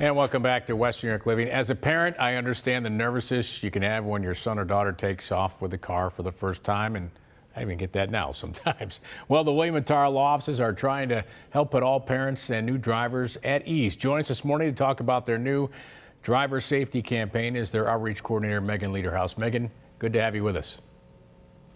And welcome back to Western New York Living. As a parent, I understand the nervousness you can have when your son or daughter takes off with the car for the first time, and I even get that now sometimes. Well, the William Mattar law offices are trying to help put all parents and new drivers at ease. Join us this morning to talk about their new driver safety campaign is their outreach coordinator, Megan Lederhouse. Megan, good to have you with us.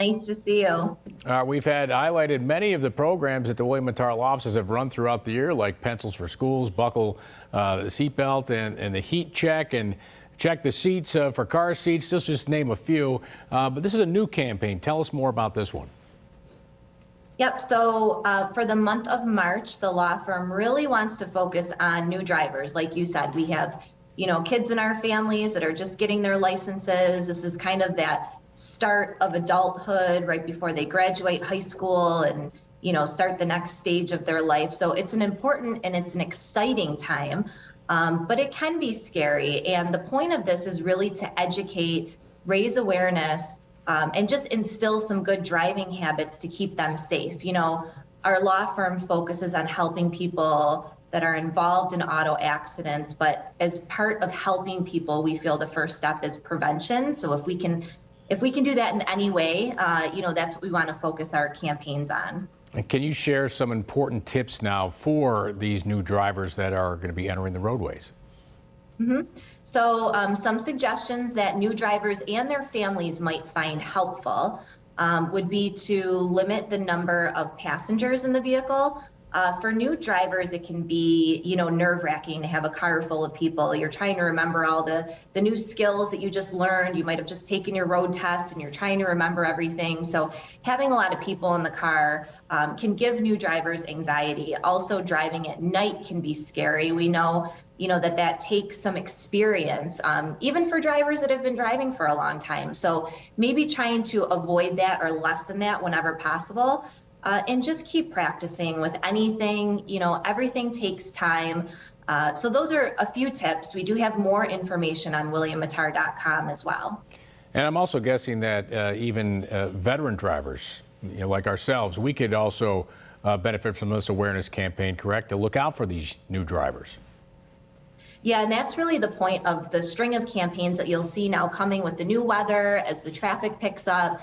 Nice to see you. We've had highlighted many of the programs that the William Mattar law offices have run throughout the year, like pencils for schools, buckle the seatbelt and the heat check, and check the seats for car seats, just name a few. But this is a new campaign. Tell us more about this one. Yep, so for the month of March, the law firm really wants to focus on new drivers. Like you said, we have, kids in our families that are just getting their licenses. This is kind of that start of adulthood right before they graduate high school and start the next stage of their life. So it's an important and it's an exciting time, but it can be scary. And the point of this is really to educate, raise awareness, and just instill some good driving habits to keep them safe. Our law firm focuses on helping people that are involved in auto accidents, but as part of helping people, we feel the first step is prevention. So if we can do that in any way, that's what we want to focus our campaigns on. And can you share some important tips now for these new drivers that are going to be entering the roadways? So some suggestions that new drivers and their families might find helpful would be to limit the number of passengers in the vehicle. For new drivers, it can be, nerve-wracking to have a car full of people. You're trying to remember all the new skills that you just learned. You might have just taken your road test and you're trying to remember everything. So having a lot of people in the car can give new drivers anxiety. Also, driving at night can be scary. We know, that takes some experience, even for drivers that have been driving for a long time. So maybe trying to avoid that or lessen that whenever possible. And just keep practicing with anything. Everything takes time. So those are a few tips. We do have more information on WilliamMattar.com as well. And I'm also guessing that even veteran drivers, like ourselves, we could also benefit from this awareness campaign, correct? To look out for these new drivers. Yeah, and that's really the point of the string of campaigns that you'll see now coming with the new weather as the traffic picks up.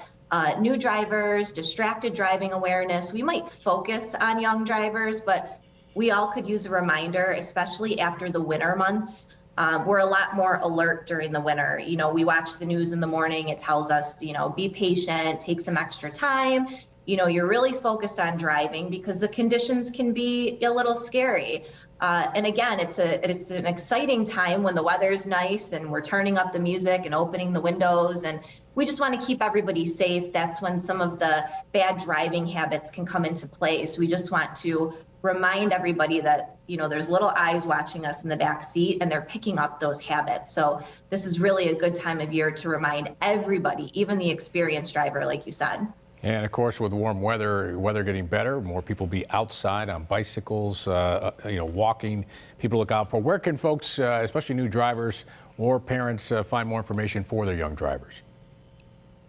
New drivers, distracted driving awareness. We might focus on young drivers, but we all could use a reminder, especially after the winter months. We're a lot more alert during the winter. We watch the news in the morning. It tells us, be patient, take some extra time. You're really focused on driving because the conditions can be a little scary. And again, it's an exciting time when the weather's nice and we're turning up the music and opening the windows, and we just want to keep everybody safe. That's when some of the bad driving habits can come into play. So we just want to remind everybody that, there's little eyes watching us in the back seat and they're picking up those habits. So this is really a good time of year to remind everybody, even the experienced driver, like you said. And of course, with warm weather getting better, more people be outside on bicycles, walking. People look out for. Where can folks, especially new drivers or parents, find more information for their young drivers?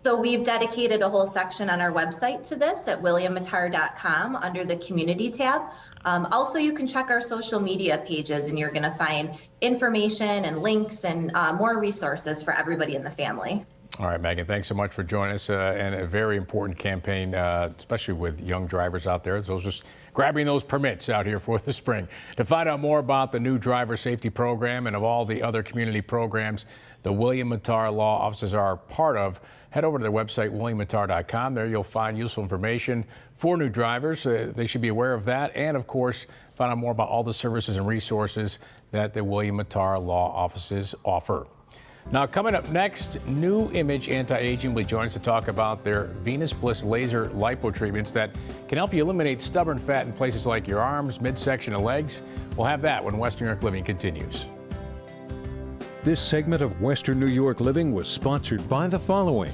So we've dedicated a whole section on our website to this at WilliamMattar.com under the community tab. Also, you can check our social media pages and you're going to find information and links and more resources for everybody in the family. All right, Megan, thanks so much for joining us, and a very important campaign, especially with young drivers out there. Those just grabbing those permits out here for the spring. To find out more about the new driver safety program and of all the other community programs the William Mattar law offices are part of, head over to their website, WilliamMattar.com. There you'll find useful information for new drivers. They should be aware of that, and of course, find out more about all the services and resources that the William Mattar law offices offer. Now, coming up next, New Image Anti-Aging will join us to talk about their Venus Bliss laser lipo treatments that can help you eliminate stubborn fat in places like your arms, midsection, and legs. We'll have that when Western New York Living continues. This segment of Western New York Living was sponsored by the following: